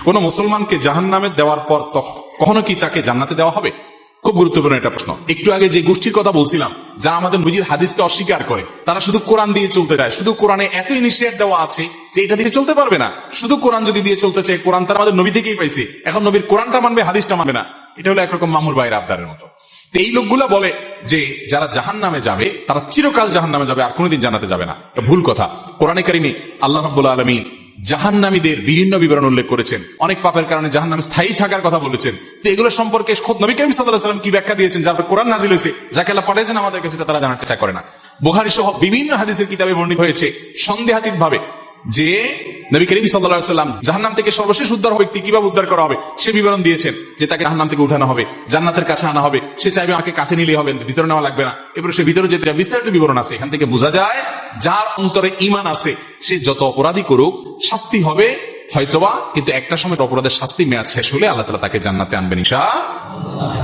কোন মুসলমানকে জাহান্নামে দেওয়ার পর কখনো কি তাকে জান্নাতে দেওয়া হবে? খুব গুরুত্বপূর্ণ একটা প্রশ্ন। একটু আগে যে গোষ্ঠীর কথা বলছিলাম, যারা আমাদের নবীর হাদিসকে অস্বীকার করে, তারা শুধু কোরআন দিয়ে চলতে চায়, শুধু কোরআনে এত ইনিশিয়েট দেওয়া আছে যে এটা দিয়ে চলতে পারবে না। শুধু কোরআন যদি দিয়ে চলতে চায়, কোরআন তারা আমাদের নবী থেকেই পাইছে, এখন নবীর কোরআনটা মানবে, হাদিসটা মানবে না। এটা হলো একরকম মামুর ভাইয়ের আবদারের মতো। তো এই লোকগুলা বলে যে যারা জাহান্নামে যাবে তারা চিরকাল জাহান্নামে যাবে, আর কোনোদিন জান্নাতে যাবে না। এটা ভুল কথা। কোরআনে কারিমে আল্লাহ রাব্বুল আলামিন জাহান্নামীদের বিভিন্ন বিবরণ উল্লেখ করেছেন, অনেক পাপের কারণে জাহান্নামে স্থায়ী থাকার কথা বলেছেন। তো এগুলো সম্পর্কে খোদ নবী করিম সাল্লাল্লাহু আলাইহি ওয়াসাল্লাম কি ব্যাখ্যা দিয়েছেন, যার কোরআন নাযিল হয়েছে, যাকে আল্লাহ পাঠিয়েছেন আমাদের কাছে, তারা জানার চেষ্টা করে না। বুখারী সহ বিভিন্ন হাদিসের কিতাবে বর্ণিত হয়েছে সন্দেহাতীত ভাবে যে নবী করিম সাল্লাল্লাহু আলাইহি ওয়াসাল্লাম জাহান্নাম থেকে সর্বশেষ উদ্ধার ব্যক্তি কিভাবে উদ্ধার করা হবে সে বিবরণ দিয়েছেন, যে তাকে জাহান্নাম থেকে উঠানো হবে, জান্নাতের কাছে আনা হবে, সে চাইবে আমাকে কাছে নিলেই হবে, ভিতরে নেওয়া লাগবে না, এরপরে সে ভিতরে যেতে চায়। বিস্তারিত বিবরণ আছে। এখান থেকে বোঝা যায় যার অন্তরে ঈমান আছে সে যত অপরাধী করুক শাস্তি হবে হয়তোবা, কিন্তু একটা সময় অপরাধের শাস্তি মেয়াদ শেষ হলে আল্লাহ তাআলা তাকে জান্নাতে আনবেন ইনশাআল্লাহ।